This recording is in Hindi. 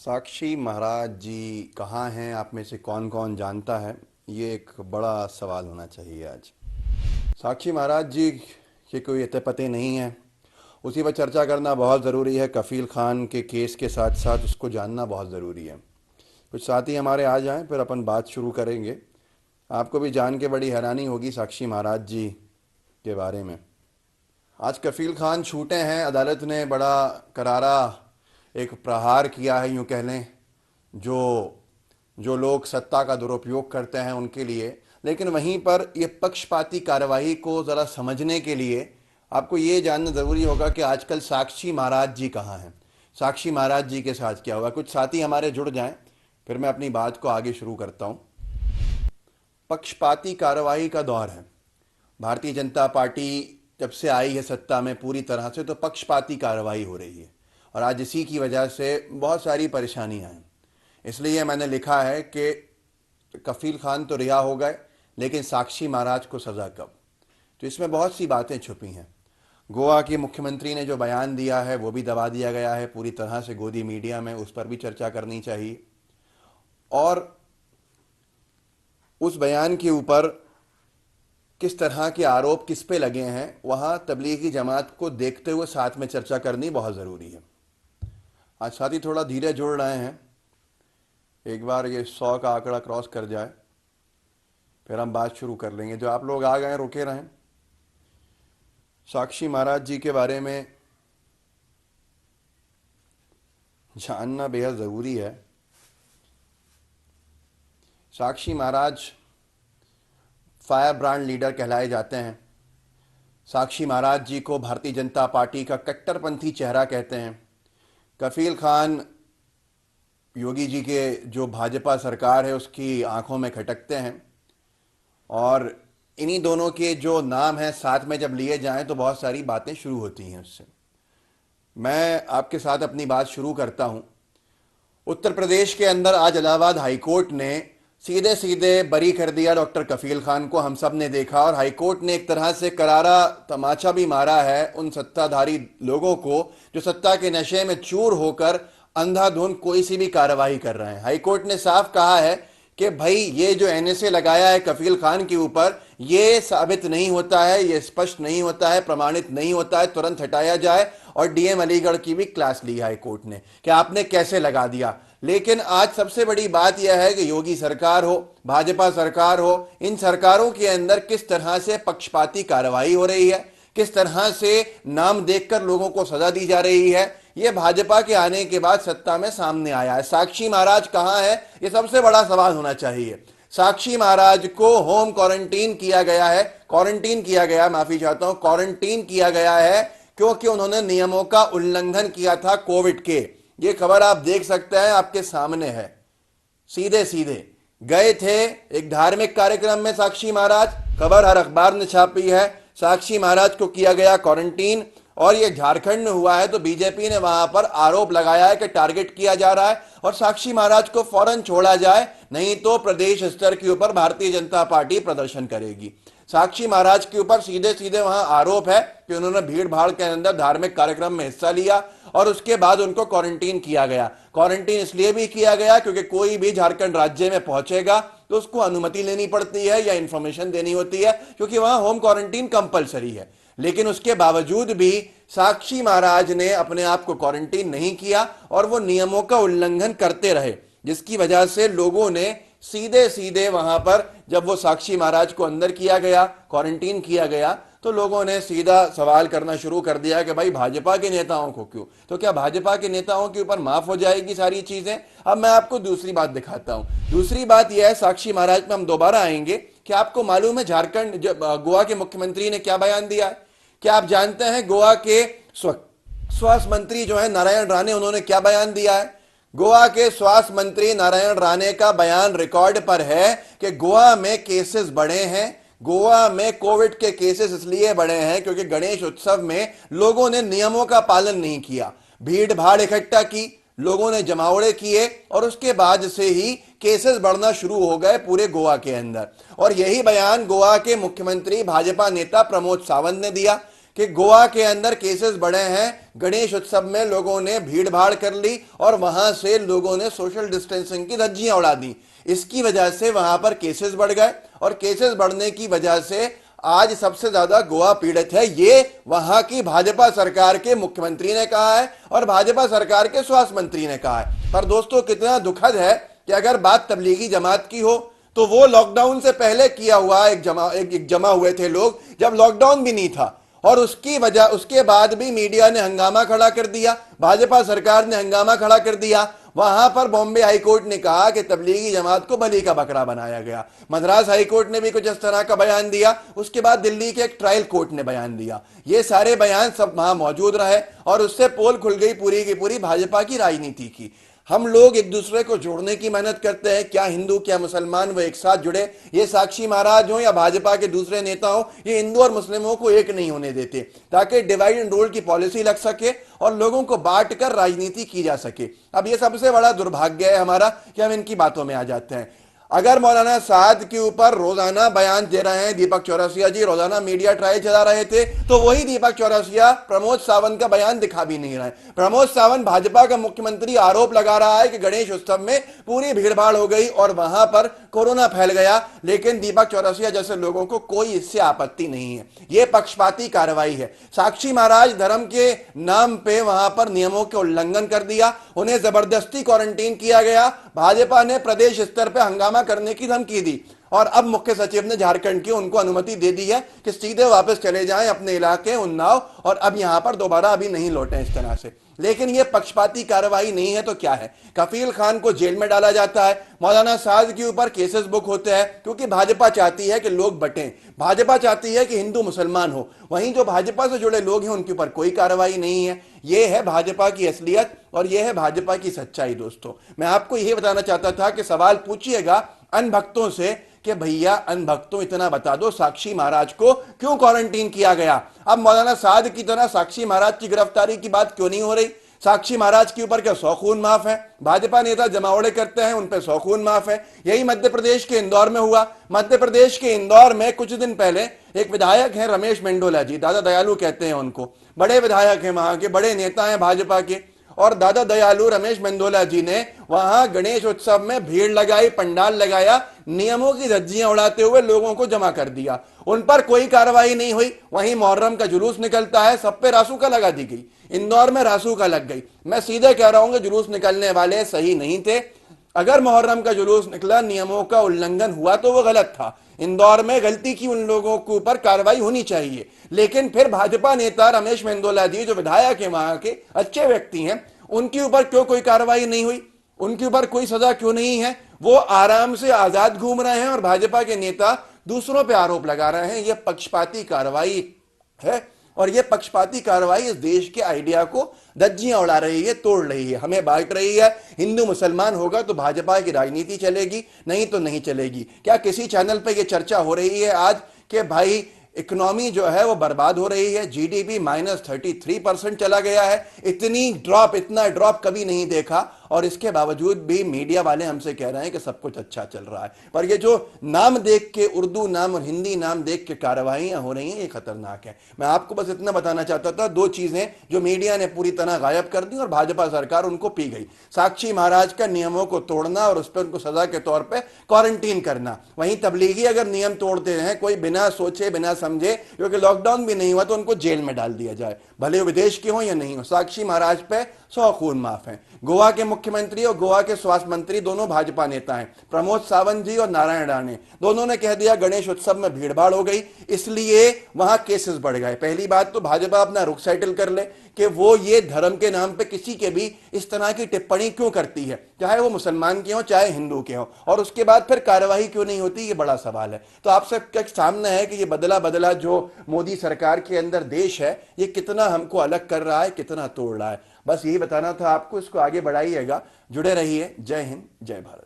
साक्षी महाराज जी कहाँ हैं? आप में से कौन कौन जानता है? ये एक बड़ा सवाल होना चाहिए आज। साक्षी महाराज जी के कोई अते पते नहीं है, उसी पर चर्चा करना बहुत ज़रूरी है। कफील खान के केस के साथ साथ उसको जानना बहुत ज़रूरी है। कुछ साथी हमारे आ जाएं, फिर अपन बात शुरू करेंगे। आपको भी जान के बड़ी हैरानी होगी साक्षी महाराज जी के बारे में। आज कफील खान छूटे हैं। अदालत ने बड़ा करारा एक प्रहार किया है, यूँ कह लें, जो जो लोग सत्ता का दुरुपयोग करते हैं उनके लिए। लेकिन वहीं पर ये पक्षपाती कार्यवाही को ज़रा समझने के लिए आपको ये जानना ज़रूरी होगा कि आजकल साक्षी महाराज जी कहाँ हैं, साक्षी महाराज जी के साथ क्या होगा। कुछ साथी हमारे जुड़ जाएं, फिर मैं अपनी बात को आगे शुरू करता हूँ। पक्षपाती कार्यवाही का दौर है। भारतीय जनता पार्टी जब से आई है सत्ता में पूरी तरह से, तो पक्षपाती कार्रवाई हो रही है और आज इसी की वजह से बहुत सारी परेशानियां हैं। इसलिए मैंने लिखा है कि कफील खान तो रिहा हो गए, लेकिन साक्षी महाराज को सज़ा कब? तो इसमें बहुत सी बातें छुपी हैं। गोवा के मुख्यमंत्री ने जो बयान दिया है वो भी दबा दिया गया है पूरी तरह से गोदी मीडिया में, उस पर भी चर्चा करनी चाहिए। और उस बयान के ऊपर किस तरह के आरोप किस पे लगे हैं, वहाँ तबलीगी जमात को देखते हुए साथ में चर्चा करनी बहुत ज़रूरी है। आज साथी थोड़ा धीरे जुड़ रहे हैं, एक बार ये 100 का आंकड़ा क्रॉस कर जाए फिर हम बात शुरू कर लेंगे। जो आप लोग आ गए रुके रहें। साक्षी महाराज जी के बारे में जानना बेहद ज़रूरी है। Sakshi Maharaj fire brand leader कहलाए जाते हैं। साक्षी महाराज जी को भारतीय जनता पार्टी का कट्टरपंथी चेहरा कहते हैं। कफील खान योगी जी के जो भाजपा सरकार है उसकी आंखों में खटकते हैं, और इन्हीं दोनों के जो नाम हैं साथ में जब लिए जाएं तो बहुत सारी बातें शुरू होती हैं उससे। मैं आपके साथ अपनी बात शुरू करता हूं। उत्तर प्रदेश के अंदर आज इलाहाबाद हाईकोर्ट ने सीधे सीधे बरी कर दिया डॉक्टर कफील खान को। हम सब ने देखा, और हाईकोर्ट ने एक तरह से करारा तमाचा भी मारा है उन सत्ताधारी लोगों को जो सत्ता के नशे में चूर होकर अंधाधुंध कोई सी भी कार्रवाई कर रहे हैं। हाईकोर्ट ने साफ कहा है कि भाई ये जो एनएसए लगाया है कफील खान के ऊपर, ये साबित नहीं होता है, ये स्पष्ट नहीं होता है, प्रमाणित नहीं होता है, तुरंत हटाया जाए। और डीएम अलीगढ़ की भी क्लास ली हाईकोर्ट ने कि आपने कैसे लगा दिया। लेकिन आज सबसे बड़ी बात यह है कि योगी सरकार हो, भाजपा सरकार हो, इन सरकारों के अंदर किस तरह से पक्षपाती कार्रवाई हो रही है, किस तरह से नाम देखकर लोगों को सजा दी जा रही है, यह भाजपा के आने के बाद सत्ता में सामने आया है। साक्षी महाराज कहां है, यह सबसे बड़ा सवाल होना चाहिए। साक्षी महाराज को होम क्वारंटीन किया गया है, क्वारंटीन किया गया, माफी चाहता हूं, क्वारंटीन किया गया है क्योंकि उन्होंने नियमों का उल्लंघन किया था कोविड के। ये खबर आप देख सकते हैं, आपके सामने है। सीधे सीधे गए थे एक धार्मिक कार्यक्रम में साक्षी महाराज, खबर हर अखबार ने छापी है। साक्षी महाराज को किया गया क्वारंटीन, और ये झारखंड में हुआ है तो बीजेपी ने वहां पर आरोप लगाया है कि टारगेट किया जा रहा है और साक्षी महाराज को फौरन छोड़ा जाए, नहीं तो प्रदेश स्तर के ऊपर भारतीय जनता पार्टी प्रदर्शन करेगी। साक्षी महाराज के ऊपर सीधे सीधे वहां आरोप है कि उन्होंने भीड़ भाड़ के अंदर धार्मिक कार्यक्रम में हिस्सा लिया और उसके बाद उनको क्वारंटीन किया गया। क्वारंटीन इसलिए भी किया गया क्योंकि कोई भी झारखंड राज्य में पहुंचेगा तो उसको अनुमति लेनी पड़ती है या इंफॉर्मेशन देनी होती है, क्योंकि वहां होम क्वारंटीन कंपलसरी है। लेकिन उसके बावजूद भी साक्षी महाराज ने अपने आप को क्वारंटीन नहीं किया और वो नियमों का उल्लंघन करते रहे, जिसकी वजह से लोगों ने सीधे सीधे वहां पर जब वो साक्षी महाराज को अंदर किया गया, क्वारंटीन किया गया, तो लोगों ने सीधा सवाल करना शुरू कर दिया कि भाई भाजपा के नेताओं को क्यों? तो क्या भाजपा के नेताओं के ऊपर माफ हो जाएगी सारी चीजें? अब मैं आपको दूसरी बात दिखाता हूं। दूसरी बात यह है, साक्षी महाराज में हम दोबारा आएंगे कि आपको मालूम है झारखंड गोवा के मुख्यमंत्री ने क्या बयान दिया है? क्या आप जानते हैं गोवा के स्वास्थ्य मंत्री जो है नारायण राणे, उन्होंने क्या बयान दिया है? गोवा के स्वास्थ्य मंत्री नारायण राणे का बयान रिकॉर्ड पर है कि गोवा में केसेस बढ़े हैं। गोवा में कोविड के केसेस इसलिए बढ़े हैं क्योंकि गणेश उत्सव में लोगों ने नियमों का पालन नहीं किया, भीड़ भाड़ इकट्ठा की, लोगों ने जमावड़े किए और उसके बाद से ही केसेस बढ़ना शुरू हो गए पूरे गोवा के अंदर। और यही बयान गोवा के मुख्यमंत्री भाजपा नेता प्रमोद सावंत ने दिया कि गोवा के अंदर केसेस बढ़े हैं, गणेश उत्सव में लोगों ने भीड़ भाड़ कर ली और वहां से लोगों ने सोशल डिस्टेंसिंग की धज्जियां उड़ा दी। इसकी वजह से वहां पर केसेस बढ़ गए और केसेस बढ़ने की वजह से आज सबसे ज्यादा गोवा पीड़ित है। ये वहां की भाजपा सरकार के मुख्यमंत्री ने कहा है और भाजपा सरकार के स्वास्थ्य मंत्री ने कहा है। पर दोस्तों, कितना दुखद है कि अगर बात तबलीगी जमात की हो तो वो लॉकडाउन से पहले किया हुआ एक जमा हुए थे लोग, जब लॉकडाउन भी नहीं था, और उसके बाद भी मीडिया ने हंगामा खड़ा कर दिया, भाजपा सरकार ने हंगामा खड़ा कर दिया। वहां पर बॉम्बे हाईकोर्ट ने कहा कि तबलीगी जमात को बलि का बकरा बनाया गया। मद्रास हाईकोर्ट ने भी कुछ इस तरह का बयान दिया। उसके बाद दिल्ली के एक ट्रायल कोर्ट ने बयान दिया। ये सारे बयान सब वहां मौजूद रहे और उससे पोल खुल गई पूरी की पूरी भाजपा की राजनीति की। हम लोग एक दूसरे को जोड़ने की मेहनत करते हैं, क्या हिंदू क्या मुसलमान वो एक साथ जुड़े। ये साक्षी महाराज हो या भाजपा के दूसरे नेता हो, ये हिंदू और मुस्लिमों को एक नहीं होने देते, ताकि डिवाइड एंड रूल की पॉलिसी लग सके और लोगों को बांट कर राजनीति की जा सके। अब ये सबसे बड़ा दुर्भाग्य है हमारा कि हम इनकी बातों में आ जाते हैं। अगर मौलाना साद के ऊपर रोजाना बयान दे रहे हैं दीपक चौरसिया जी, रोजाना मीडिया ट्रायल चला रहे थे, तो वही दीपक चौरसिया प्रमोद सावंत का बयान दिखा भी नहीं रहे। प्रमोद सावंत भाजपा का मुख्यमंत्री आरोप लगा रहा है कि गणेश उत्सव में पूरी भीड़भाड़ हो गई और वहां पर कोरोना फैल गया, लेकिन दीपक चौरसिया जैसे लोगों को कोई इससे आपत्ति नहीं है। यह पक्षपाती कार्रवाई है। साक्षी महाराज धर्म के नाम पे वहां पर नियमों के उल्लंघन कर दिया, उन्हें जबरदस्ती क्वारंटीन किया गया, भाजपा ने प्रदेश स्तर पर हंगामा करने की धमकी दी और अब मुख्य सचिव ने झारखंड की उनको अनुमति दे दी है कि सीधे वापस चले जाएं अपने इलाके उन्नाव और अब यहां पर दोबारा अभी नहीं लौटें इस तरह से। लेकिन यह पक्षपाती कार्रवाई नहीं है तो क्या है? कफील खान को जेल में डाला जाता है, मौलाना साद के ऊपर केसेस बुक होते हैं क्योंकि भाजपा चाहती है कि लोग बटें, भाजपा चाहती है कि हिंदू मुसलमान हो। वहीं जो भाजपा से जुड़े लोग हैं उनके ऊपर कोई कार्रवाई नहीं है। यह है भाजपा की असलियत और यह है भाजपा की सच्चाई। दोस्तों, मैं आपको यह बताना चाहता था कि सवाल पूछिएगा अनभक्तों से कि भैया अनभक्तों इतना बता दो, साक्षी महाराज को क्यों क्वारंटीन किया गया? अब मौलाना साद की तरह साक्षी महाराज की गिरफ्तारी की बात क्यों नहीं हो रही? साक्षी महाराज के ऊपर क्या 100 खून माफ है? भाजपा नेता जमावड़े करते हैं, उन पे 100 खून माफ है। यही मध्य प्रदेश के इंदौर में हुआ। मध्य प्रदेश के इंदौर में कुछ दिन पहले एक विधायक हैं रमेश मेंडोला जी, दादा दयालु कहते हैं उनको, बड़े विधायक हैं, वहां के बड़े नेता हैं भाजपा के, और दादा दयालु रमेश मेंदोला जी ने वहां गणेश उत्सव में भीड़ लगाई, पंडाल लगाया, नियमों की धज्जियां उड़ाते हुए लोगों को जमा कर दिया। उन पर कोई कार्रवाई नहीं हुई। वहीं मुहर्रम का जुलूस निकलता है, सब पे रासुका लगा दी गई। इंदौर में रासुका लग गई। मैं सीधे कह रहा हूं कि जुलूस निकलने वाले सही नहीं थे। अगर मुहर्रम का जुलूस निकला, नियमों का उल्लंघन हुआ तो वो गलत था। इंदौर में गलती की उन लोगों के ऊपर कार्रवाई होनी चाहिए। लेकिन फिर भाजपा नेता रमेश मेंदोला जी जो विधायक है, वहां के अच्छे व्यक्ति हैं, उनके ऊपर क्यों कोई कार्रवाई नहीं हुई? उनके ऊपर कोई सजा क्यों नहीं है? वो आराम से आजाद घूम रहे हैं और भाजपा के नेता दूसरों पे आरोप लगा रहे हैं। यह पक्षपाती कार्रवाई है और यह पक्षपाती कार्रवाई इस देश के आइडिया को धज्जियां उड़ा रही है, तोड़ रही है, हमें बांट रही है। हिंदू मुसलमान होगा तो भाजपा की राजनीति चलेगी, नहीं तो नहीं चलेगी। क्या किसी चैनल पे यह चर्चा हो रही है आज कि भाई इकोनॉमी जो है वो बर्बाद हो रही है, जीडीपी -33% चला गया है? इतना ड्रॉप कभी नहीं देखा और इसके बावजूद भी मीडिया वाले हमसे कह रहे हैं कि सब कुछ अच्छा चल रहा है। पर ये जो नाम देख के, उर्दू नाम और हिंदी नाम देख के कार्रवाइयां हो रही हैं, ये खतरनाक है। मैं आपको बस इतना बताना चाहता था, दो चीजें जो मीडिया ने पूरी तरह गायब कर दी और भाजपा सरकार उनको पी गई। साक्षी महाराज का नियमों को तोड़ना और उस पर उनको सजा के तौर पर क्वारंटीन करना। वहीं तबलीगी अगर नियम तोड़ते हैं कोई बिना सोचे बिना समझे, क्योंकि लॉकडाउन भी नहीं हुआ, तो उनको जेल में डाल दिया जाए, भले विदेश के हो या नहीं हो। साक्षी महाराज पे 100 खून माफ है। गोवा के मुख्यमंत्री और गोवा के स्वास्थ्य मंत्री दोनों भाजपा नेता हैं, प्रमोद सावंत जी और नारायण राणे। दोनों ने कह दिया गणेश उत्सव में भीड़भाड़ हो गई, इसलिए वहां केसेस बढ़ गए। पहली बात तो भाजपा अपना रुख सेटल कर ले कि वो ये धर्म के नाम पे किसी के भी इस तरह की टिप्पणी क्यों करती है, चाहे वो मुसलमान के हो चाहे हिंदू के हो, और उसके बाद फिर कार्रवाई क्यों नहीं होती, ये बड़ा सवाल है। तो आप सबके सामने है कि ये बदला बदला जो मोदी सरकार के अंदर देश है, ये कितना हमको अलग कर रहा है, कितना तोड़ रहा है। बस यही बताना था आपको, इसको आगे बढ़ाइएगा, जुड़े रहिए। जय हिंद, जय भारत।